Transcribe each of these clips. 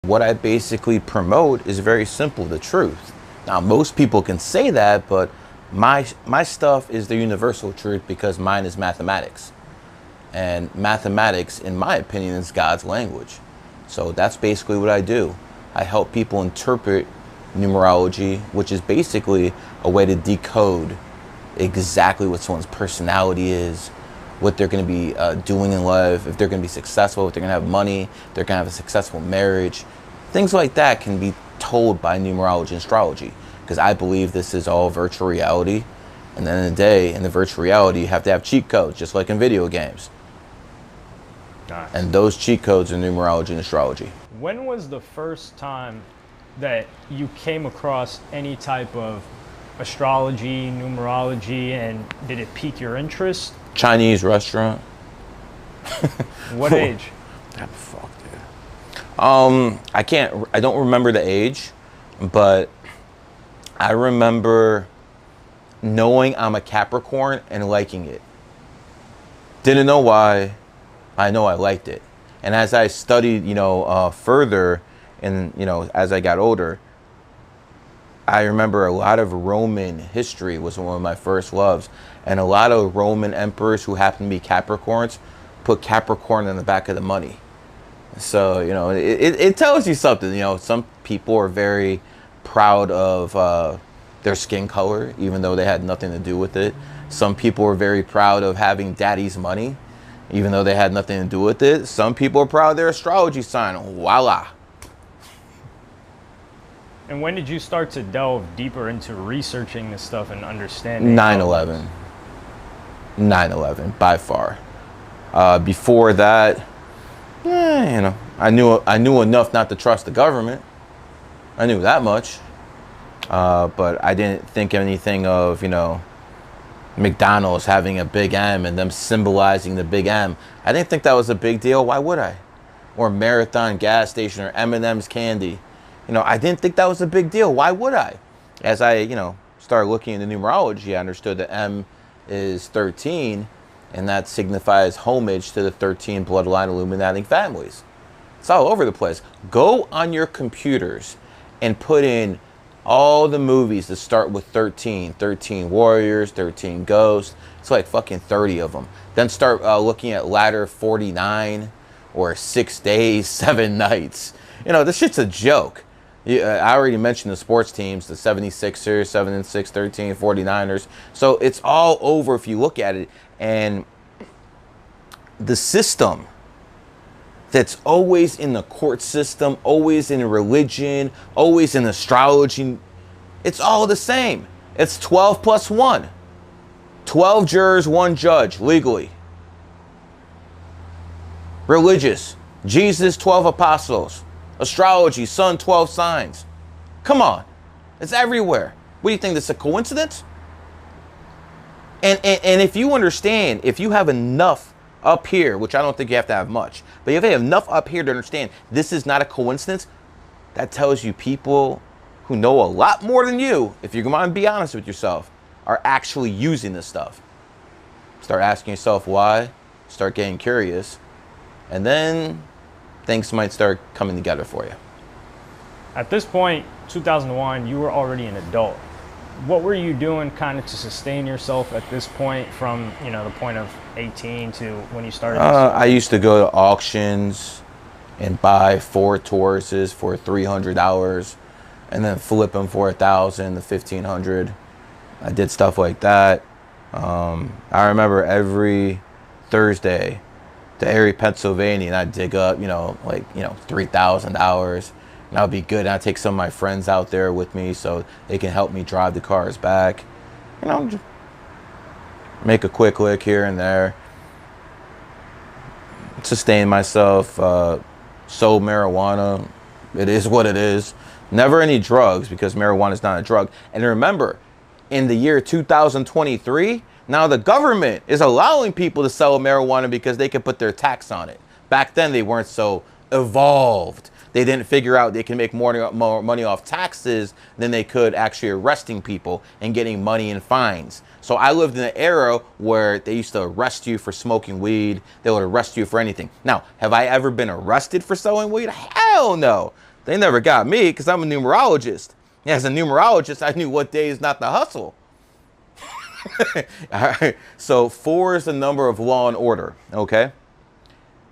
what I basically promote is very simple, the truth. Now, most people can say that, but my stuff is the universal truth because mine is mathematics. And mathematics, in my opinion, is God's language. So that's basically what I do. I help people interpret numerology, which is basically a way to decode exactly what someone's personality is, what they're going to be doing in life, if they're going to be successful, if they're going to have money, if they're going to have a successful marriage. Things like that can be told by numerology and astrology, because I believe this is all virtual reality. And then in the day, in the virtual reality, you have to have cheat codes, just like in video games. Nice. And those cheat codes are numerology and astrology. When was the first time that you came across any type of astrology, numerology, and did it pique your interest? Chinese restaurant. What age? Fuck, dude. I don't remember the age, but I remember knowing I'm a Capricorn and liking it. Didn't know why. I know I liked it. And as I studied, further, and as I got older, I remember a lot of Roman history was one of my first loves, and a lot of Roman emperors who happened to be Capricorns put Capricorn in the back of the money. So it tells you something. Some people are very proud of their skin color, even though they had nothing to do with it. Some people are very proud of having daddy's money, even though they had nothing to do with it. Some people are proud of their astrology sign. Voila. And when did you start to delve deeper into researching this stuff and understanding? 9/11. 9/11, by far. Before that, I knew enough not to trust the government. I knew that much. But I didn't think anything of, McDonald's having a big M and them symbolizing the big M. I didn't think that was a big deal. Why would I? Or Marathon gas station or M&M's candy. I didn't think that was a big deal. Why would I? As I, started looking into numerology, I understood that M is 13, and that signifies homage to the 13 bloodline illuminating families. It's all over the place. Go on your computers and put in all the movies that start with 13. 13 Warriors, 13 Ghosts. It's like fucking 30 of them. Then start looking at Ladder 49 or 6 Days, 7 Nights. This shit's a joke. I already mentioned the sports teams, the 76ers, 7-6, 13, 49ers. So it's all over if you look at it. And the system that's always in the court system, always in religion, always in astrology, it's all the same. It's 12 plus 1. 12 jurors, 1 judge, legally. Religious, Jesus, 12 apostles. Astrology, sun, 12 signs. Come on. It's everywhere. What do you think, this is a coincidence? And if you understand, if you have enough up here, which I don't think you have to have much, but if you have enough up here to understand this is not a coincidence, that tells you people who know a lot more than you, if you're going to be honest with yourself, are actually using this stuff. Start asking yourself why, start getting curious, and then things might start coming together for you. At this point, 2001, you were already an adult. What were you doing kind of to sustain yourself at this point from, the point of 18 to when you started? I used to go to auctions and buy 4 Tauruses for $300 and then flip them for $1,000 to $1,500. I did stuff like that. I remember every Thursday to Erie, Pennsylvania, and I'd dig up, $3,000. And that would be good. And I'd take some of my friends out there with me so they can help me drive the cars back. Just make a quick lick here and there. Sustain myself. Sold marijuana. It is what it is. Never any drugs, because marijuana is not a drug. And remember, in the year 2023, now the government is allowing people to sell marijuana because they can put their tax on it. Back then, they weren't so evolved. They didn't figure out they can make more money off taxes than they could actually arresting people and getting money in fines. So I lived in an era where they used to arrest you for smoking weed. They would arrest you for anything. Now, have I ever been arrested for selling weed? Hell no. They never got me because I'm a numerologist. As a numerologist, I knew what days not to hustle. All right. So 4 is the number of law and order, okay?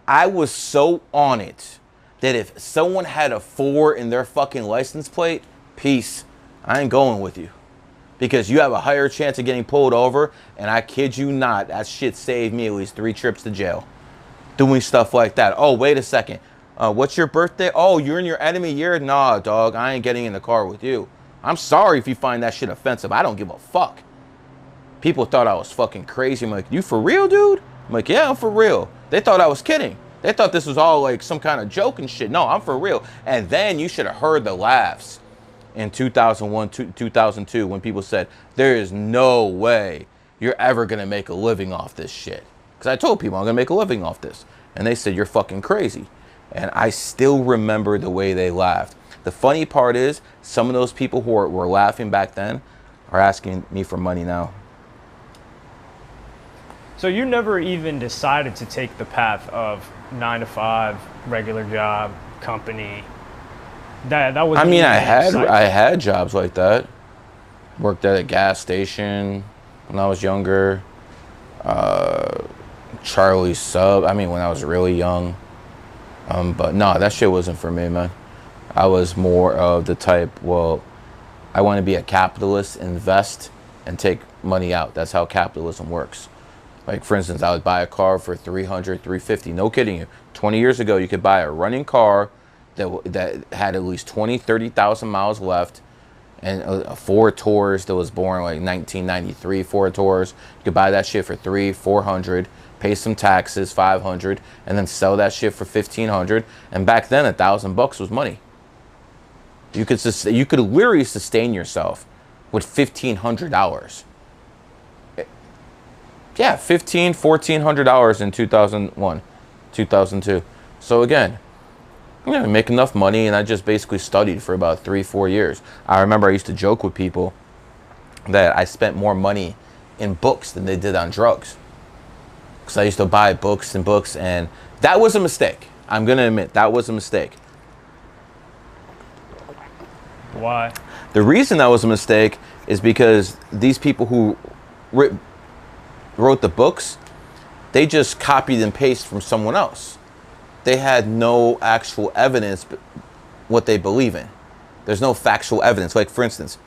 I was so on it that if someone had a 4 in their fucking license plate, peace, I ain't going with you. Because you have a higher chance of getting pulled over, and I kid you not, that shit saved me at least 3 trips to jail. Doing stuff like that. Oh, wait a second. What's your birthday? Oh, you're in your enemy year? Nah, dog, I ain't getting in the car with you. I'm sorry if you find that shit offensive. I don't give a fuck. People thought I was fucking crazy. I'm like, you for real, dude? I'm like, yeah, I'm for real. They thought I was kidding. They thought this was all like some kind of joke and shit. No, I'm for real. And then you should have heard the laughs in 2001, 2002 when people said, there is no way you're ever going to make a living off this shit. Because I told people I'm going to make a living off this. And they said, you're fucking crazy. And I still remember the way they laughed. The funny part is, some of those people who were laughing back then are asking me for money now. So you never even decided to take the path of 9 to 5, regular job, company. That was. I mean, I had jobs like that. Worked at a gas station when I was younger. Charlie's Sub. I mean, when I was really young. But no, that shit wasn't for me, man. I was more of the type, well, I want to be a capitalist, invest, and take money out. That's how capitalism works. Like, for instance, I would buy a car for $300, $350. No kidding you. 20 years ago, you could buy a running car that had at least 20, 30,000 miles left, and a Ford Taurus that was born like 1993 Ford Taurus. You could buy that shit for $300, $400, pay some taxes, $500, and then sell that shit for $1,500. And back then, $1,000 was money. You could literally sustain yourself with $1,500. Yeah, $1,500, $1,400 in 2001, 2002. So again, I make enough money, and I just basically studied for about 3-4 years. I remember I used to joke with people that I spent more money in books than they did on drugs. Because I used to buy books and books, and that was a mistake. I'm going to admit, that was a mistake. Why? The reason that was a mistake is because these people who wrote the books, they just copied and pasted from someone else. They had no actual evidence what they believe in. There's no factual evidence. Like, for instance,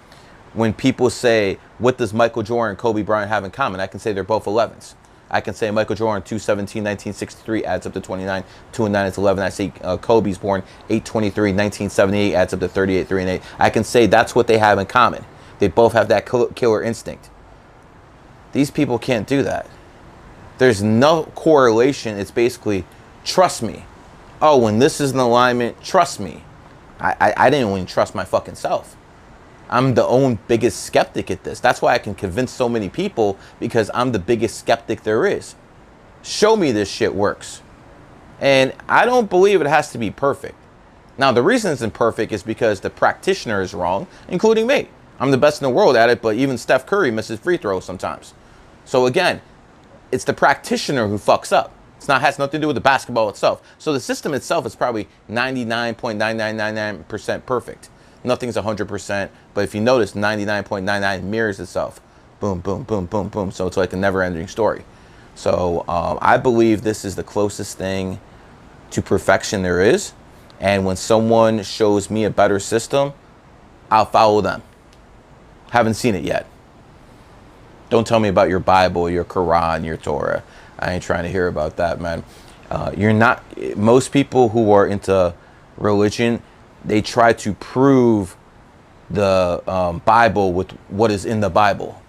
when people say, what does Michael Jordan and Kobe Bryant have in common? I can say they're both 11s. I can say Michael Jordan 217, 1963 adds up to 29, 2 and 9 is 11. I say Kobe's born 823, 1978 adds up to 38, 3 and 8. I can say that's what they have in common. They both have that killer instinct. These people can't do that. There's no correlation. It's basically, trust me. Oh, when this is in alignment, trust me. I didn't even trust my fucking self. I'm the own biggest skeptic at this. That's why I can convince so many people, because I'm the biggest skeptic there is. Show me this shit works. And I don't believe it has to be perfect. Now, the reason it's imperfect is because the practitioner is wrong, including me. I'm the best in the world at it, but even Steph Curry misses free throws sometimes. So again, it's the practitioner who fucks up. Has nothing to do with the basketball itself. So the system itself is probably 99.9999% perfect. Nothing's 100%, but if you notice, 99.99 mirrors itself. Boom, boom, boom, boom, boom. So it's like a never-ending story. So I believe this is the closest thing to perfection there is. And when someone shows me a better system, I'll follow them. Haven't seen it yet. Don't tell me about your Bible, your Quran, your Torah. I ain't trying to hear about that, man. Most people who are into religion, they try to prove the Bible with what is in the Bible.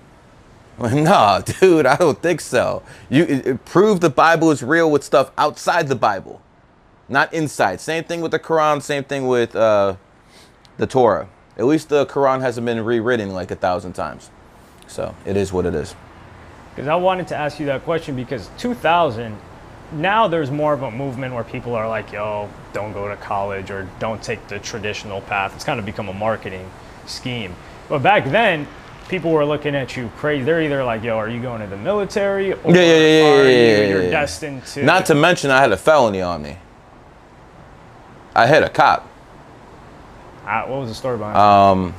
No, dude, I don't think so. You prove the Bible is real with stuff outside the Bible, not inside. Same thing with the Quran, same thing with the Torah. At least the Quran hasn't been rewritten like 1,000 times. So it is what it is. Because I wanted to ask you that question, because 2000, now there's more of a movement where people are like, yo, don't go to college or don't take the traditional path. It's kind of become a marketing scheme. But back then, people were looking at you crazy. They're either like, yo, are you going to the military? Or you're destined to... Not to mention I had a felony on me. I hit a cop. What was the story behind it?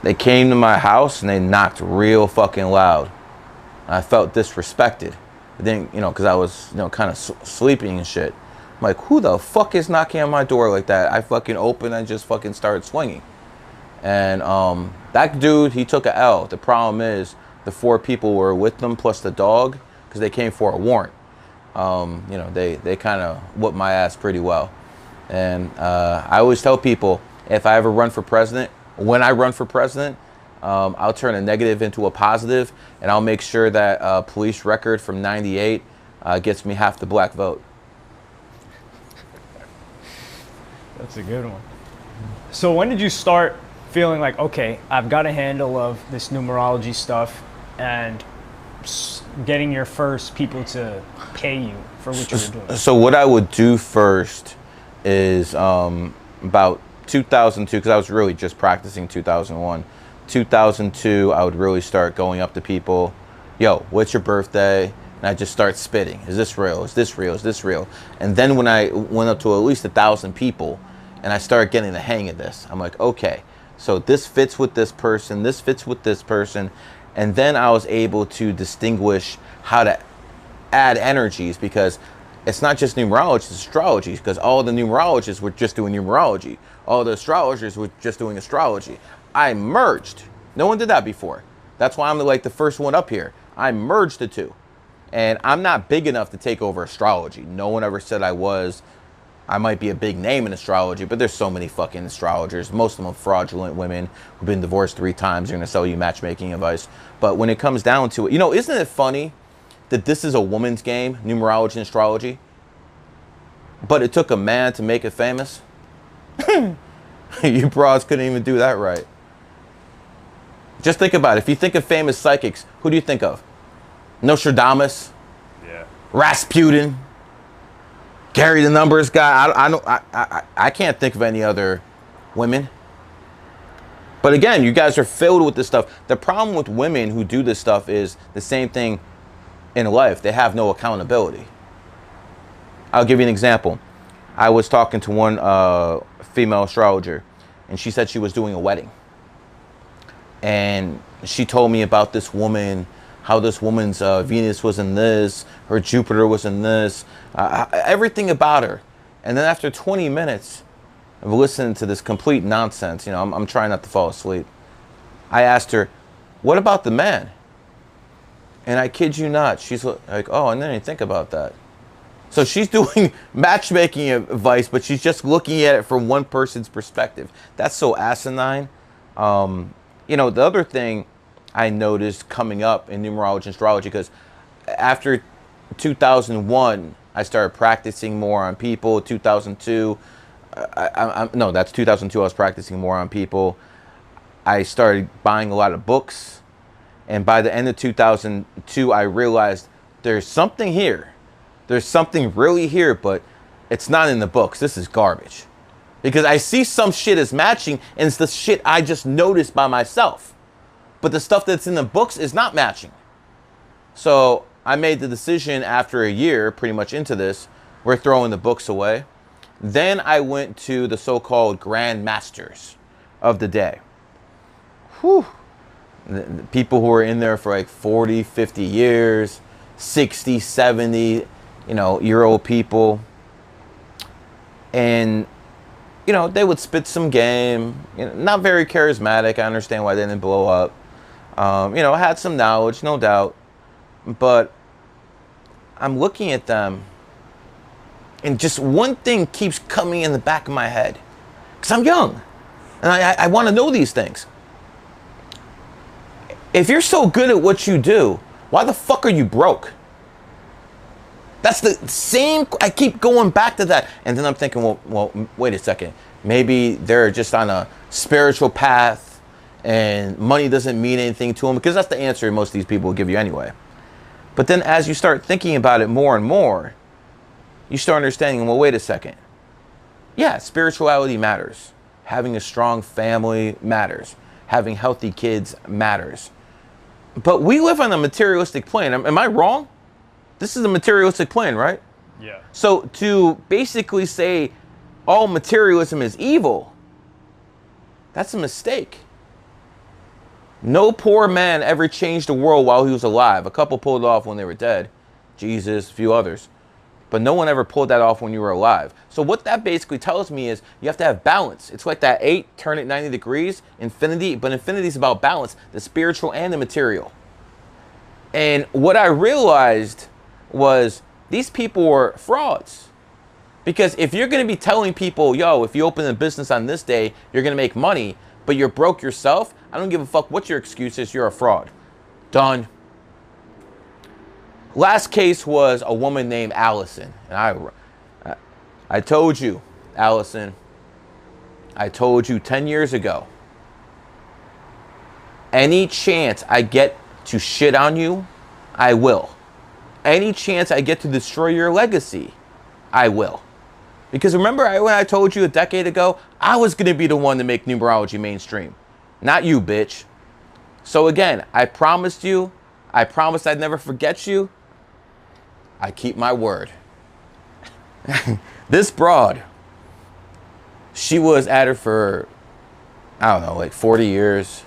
They came to my house and they knocked real fucking loud. I felt disrespected. But then, you know, because I was, you know, kind of sleeping and shit. I'm like, who the fuck is knocking on my door like that? I fucking opened and just fucking started swinging. And that dude, he took a L. The problem is the 4 people were with them plus the dog because they came for a warrant. You know, they kind of whooped my ass pretty well. And I always tell people, if I ever run for president, when I run for president, I'll turn a negative into a positive, and I'll make sure that police record from '98 gets me half the black vote. That's a good one. So when did you start feeling like, okay, I've got a handle of this numerology stuff, and getting your first people to pay you for what you were doing? So what I would do first is about 2002, because I was really just practicing 2001. 2002, I would really start going up to people, yo, what's your birthday? And I just start spitting. Is this real? Is this real? Is this real? And then when I went up to at least 1,000 people and I started getting the hang of this, I'm like, okay, so this fits with this person, this fits with this person. And then I was able to distinguish how to add energies, because it's not just numerology, it's astrology, because all the numerologists were just doing numerology. All the astrologers were just doing astrology. I merged. No one did that before. That's why I'm like the first one up here. I merged the two. And I'm not big enough to take over astrology. No one ever said I was. I might be a big name in astrology, but there's so many fucking astrologers. Most of them are fraudulent women who've been divorced 3 times. They're going to sell you matchmaking advice. But when it comes down to it, you know, isn't it funny that this is a woman's game, numerology and astrology? But it took a man to make it famous? You broads couldn't even do that right. Just think about it. If you think of famous psychics, who do you think of? Nostradamus? Yeah. Rasputin? Gary the Numbers guy? I can't think of any other women. But again, you guys are filled with this stuff. The problem with women who do this stuff is the same thing in life. They have no accountability. I'll give you an example. I was talking to one female astrologer, and she said she was doing a wedding. And she told me about this woman, how this woman's Venus was in this, her Jupiter was in this, everything about her. And then after 20 minutes of listening to this complete nonsense, you know, I'm trying not to fall asleep, I asked her, what about the man? And I kid you not, she's like, oh, I didn't even think about that. So she's doing matchmaking advice, but she's just looking at it from one person's perspective. That's so asinine. You know, the other thing I noticed coming up in numerology and astrology, because after 2001, I started practicing more on people. 2002, no, that's 2002, I was practicing more on people. I started buying a lot of books. And by the end of 2002, I realized there's something here. There's something really here, but it's not in the books. This is garbage. Because I see some shit as matching, and it's the shit I just noticed by myself. But the stuff that's in the books is not matching. So I made the decision after a year, pretty much into this, we're throwing the books away. Then I went to the so-called Grand Masters of the day. Whew. The people who were in there for like 40, 50 years, 60, 70, year old people. And, they would spit some game, not very charismatic. I understand why they didn't blow up. Had some knowledge, no doubt. But I'm looking at them, and just one thing keeps coming in the back of my head. Because I'm young, and I want to know these things. If you're so good at what you do, why the fuck are you broke? That's the same, I keep going back to that. And then I'm thinking, well, wait a second. Maybe they're just on a spiritual path and money doesn't mean anything to them, because that's the answer most of these people will give you anyway. But then as you start thinking about it more and more, you start understanding, well, wait a second. Yeah, spirituality matters. Having a strong family matters. Having healthy kids matters. But we live on a materialistic plane. Am I wrong? This is a materialistic plane, right? Yeah. So to basically say all materialism is evil That's a mistake. No poor man ever changed the world while he was alive. A couple pulled it off when they were dead. Jesus, a few others. But no one ever pulled that off when you were alive. So what that basically tells me is you have to have balance. It's like that 8, turn it 90 degrees, infinity. But infinity is about balance, the spiritual and the material. And what I realized was these people were frauds. Because if you're going to be telling people, yo, if you open a business on this day, you're going to make money, but you're broke yourself, I don't give a fuck what your excuse is, you're a fraud. Done. Last case was a woman named Allison. And I told you, Allison, I told you 10 years ago, any chance I get to shit on you, I will. Any chance I get to destroy your legacy, I will. Because remember when I told you a decade ago, I was going to be the one to make numerology mainstream. Not you, bitch. So again, I promised you. I promised I'd never forget you. I keep my word. This broad, she was at her for, I don't know, like 40 years.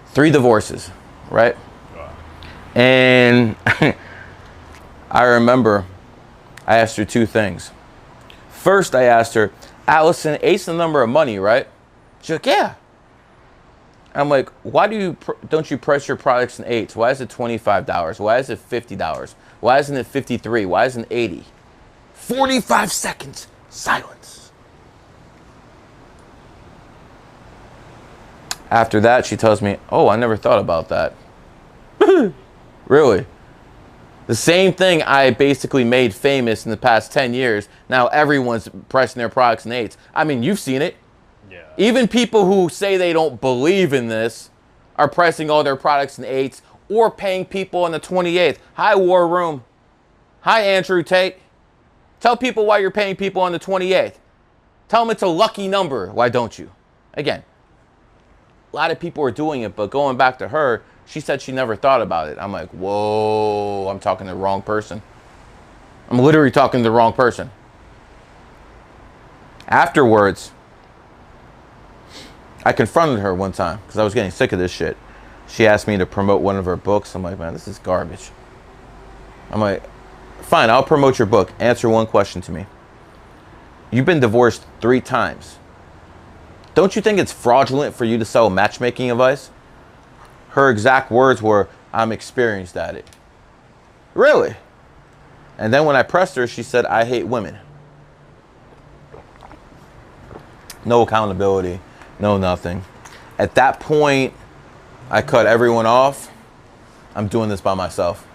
3 divorces, right? Wow. And I remember I asked her 2 things. First, I asked her, Allison, 8's the number of money, right? She's like, yeah. I'm like, why don't you price your products in 8s? Why is it $25? Why is it $50? Why isn't it 53? Why isn't it 80? 45 seconds, silence. After that, she tells me, oh, I never thought about that. Really? The same thing I basically made famous in the past 10 years. Now everyone's pricing their products in 8s. I mean, you've seen it. Yeah. Even people who say they don't believe in this are pricing all their products in 8s or paying people on the 28th. Hi, War Room. Hi, Andrew Tate. Tell people why you're paying people on the 28th. Tell them it's a lucky number. Why don't you? Again, a lot of people are doing it, but going back to her, she said she never thought about it. I'm like, whoa, I'm talking to the wrong person. I'm literally talking to the wrong person. Afterwards, I confronted her one time because I was getting sick of this shit. She asked me to promote one of her books. I'm like, man, this is garbage. I'm like, fine, I'll promote your book. Answer one question to me. You've been divorced 3 times. Don't you think it's fraudulent for you to sell matchmaking advice? Her exact words were, I'm experienced at it. Really? And then when I pressed her, she said, I hate women. No accountability, no nothing. At that point, I cut everyone off. I'm doing this by myself.